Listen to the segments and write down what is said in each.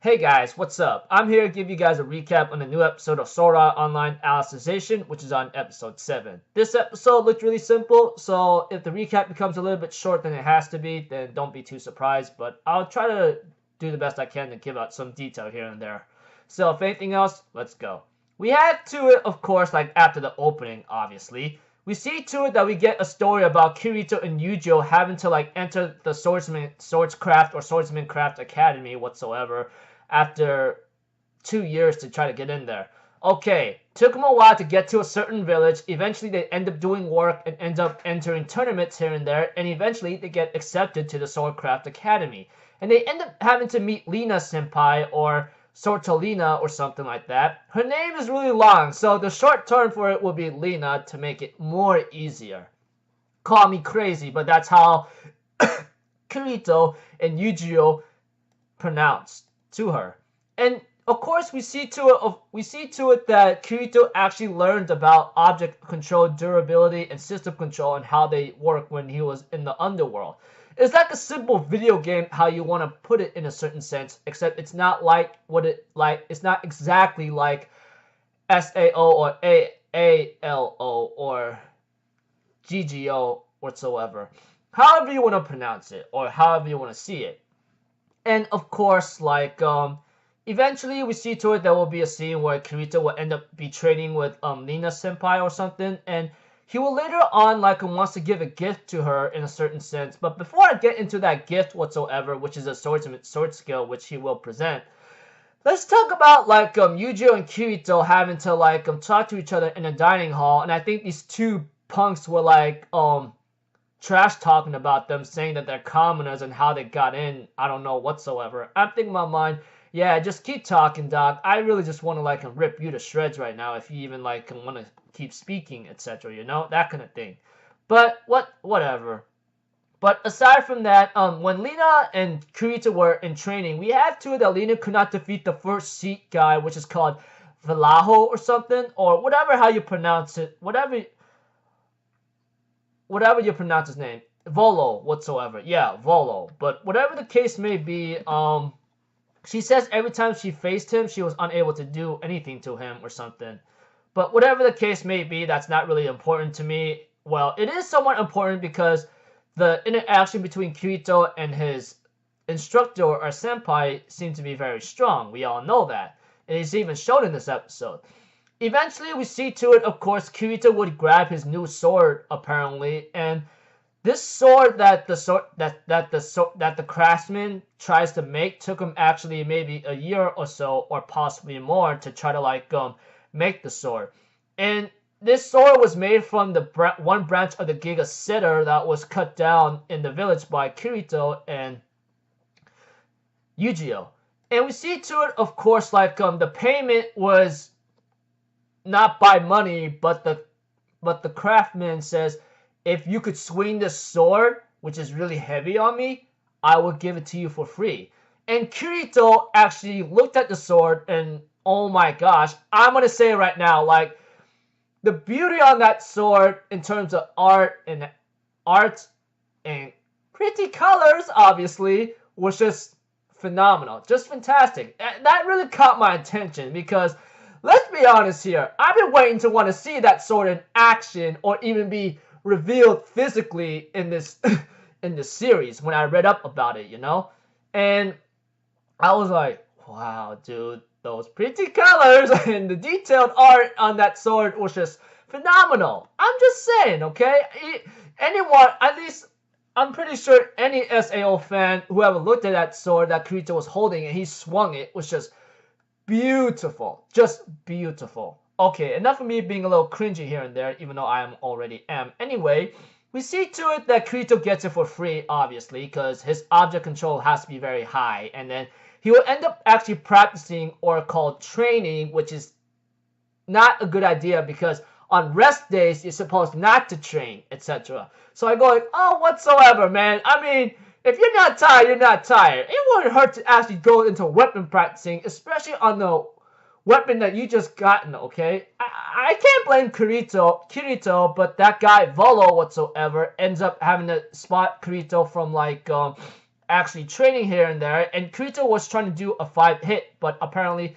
Hey guys, what's up? I'm here to give you guys a recap on the new episode of Sourdough Online Alicization, which is on episode 7. This episode looked really simple, so if the recap becomes a little bit short than it has to be, then don't be too surprised, but I'll try to do the best I can to give out some detail here and there. So if anything else, let's go. We had to it, of course, like after the opening, obviously. We see to it that we get a story about Kirito and Yujiro having to like enter the Swordsmancraft Academy whatsoever after 2 years to try to get in there. Okay, took them a while to get to a certain village. Eventually they end up doing work and end up entering tournaments here and there, and eventually they get accepted to the Swordcraft Academy. And they end up having to meet Lina Senpai, or Sortolina, or something like that. Her name is really long, so the short term for it will be Lina to make it more easier. Call me crazy, but that's how Kirito and Yujiro pronounced to her. And of course we see to it that Kirito actually learned about object control, durability, and system control and how they work when he was in the underworld. It's like a simple video game, how you want to put it in a certain sense, except it's not like it's not exactly like SAO or AALO or GGO whatsoever. However you want to pronounce it, or however you want to see it. And of course, eventually we see to it there will be a scene where Kirito will end up be training with Lina Senpai or something, and he will later on wants to give a gift to her in a certain sense. But before I get into that gift whatsoever, which is a sword skill which he will present, let's talk about Yujiro and Kirito having to talk to each other in a dining hall, and I think these two punks were trash talking about them, saying that they're commoners and how they got in. I don't know whatsoever. I'm thinking in my mind, yeah, just keep talking, dog. I really just want to rip you to shreds right now if you even want to keep speaking, etc. You know, that kind of thing. But whatever. But aside from that, when Lina and Kirito were in training, we had to that Lina could not defeat the first seat guy, which is called Valaho or something, or whatever how you pronounce it, whatever you pronounce his name, Volo whatsoever. Yeah, Volo. But whatever the case may be, she says every time she faced him, she was unable to do anything to him or something. But whatever the case may be, that's not really important to me. Well, it is somewhat important because the interaction between Kirito and his instructor or senpai seemed to be very strong. We all know that. And it's even shown in this episode. Eventually, we see to it, of course, Kirito would grab his new sword, apparently, and this sword that the craftsman tries to make took him actually maybe a year or so, or possibly more, to try to make the sword. And this sword was made from the one branch of the Giga Cedar that was cut down in the village by Kirito and Yujiro. And we see to it, of course, the payment was not by money, but the craftsman says, if you could swing this sword, which is really heavy on me, I will give it to you for free. And Kirito actually looked at the sword, and oh my gosh, I'm gonna say it right now, the beauty on that sword in terms of art and pretty colors, obviously, was just phenomenal, just fantastic. And that really caught my attention because, let's be honest here, I've been waiting to want to see that sword in action or even be revealed physically in this in this series when I read up about it, you know? And I was like, wow, dude, those pretty colors and the detailed art on that sword was just phenomenal. I'm just saying, okay? Anyone, at least I'm pretty sure any SAO fan who ever looked at that sword that Kirito was holding and he swung it was just beautiful. Just beautiful. Okay, enough of me being a little cringy here and there, even though I already am. Anyway, we see to it that Kirito gets it for free, obviously, because his object control has to be very high. And then he will end up actually practicing, or called training, which is not a good idea because on rest days, you're supposed not to train, etc. So I go oh, whatsoever, man. I mean, if you're not tired, you're not tired. It wouldn't hurt to actually go into weapon practicing, especially on the weapon that you just gotten, okay? I can't blame Kirito, but that guy Volo whatsoever ends up having to spot Kirito from actually training here and there, and Kirito was trying to do a 5-hit, but apparently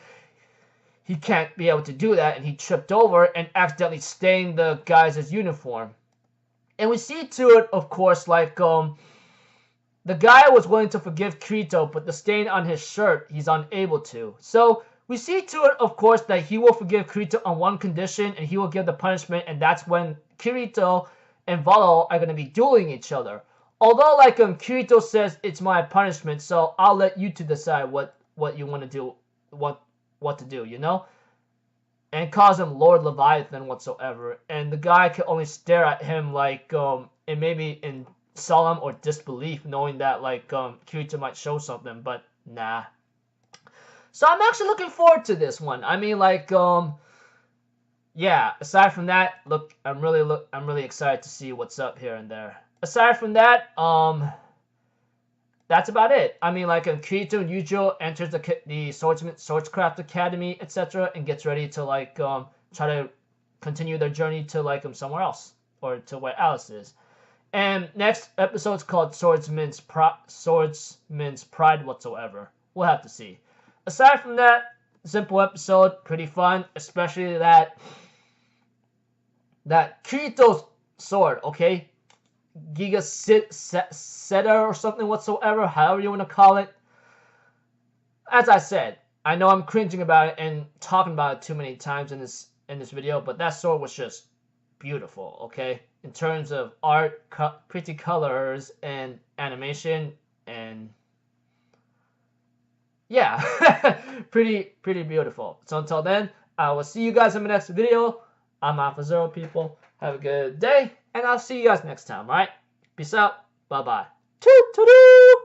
he can't be able to do that, and he tripped over and accidentally stained the guys' uniform. And we see to it, of course, like, the guy was willing to forgive Kirito, but the stain on his shirt, he's unable to. So, we see to it, of course, that he will forgive Kirito on one condition, and he will give the punishment, and that's when Kirito and Valo are going to be dueling each other. Although, like, Kirito says, it's my punishment, so I'll let you two decide what you want to do, what to do, you know? And calls him Lord Leviathan whatsoever. And the guy can only stare at him like, and maybe in solemn or disbelief, knowing that, like, Kirito might show something, but nah. So I'm actually looking forward to this one. I mean, like, yeah, aside from that, look, I'm really excited to see what's up here and there. Aside from that, that's about it. I mean, like, Kirito and Yujo enters the Swordscraft Academy, etc., and gets ready to, like, try to continue their journey to, like, somewhere else, or to where Alice is. And next episode's called Swordsman's Pride whatsoever. We'll have to see. Aside from that, simple episode, pretty fun, especially that Kirito's sword, okay? Giga Seta or something whatsoever, however you want to call it. As I said, I know I'm cringing about it and talking about it too many times in this video, but that sword was just beautiful, okay? In terms of art, pretty colors, and animation, and yeah, pretty beautiful. So until then, I will see you guys in the next video. I'm Alpha0, people. Have a good day, and I'll see you guys next time, alright? Peace out. Bye-bye. Toot-toot-oo!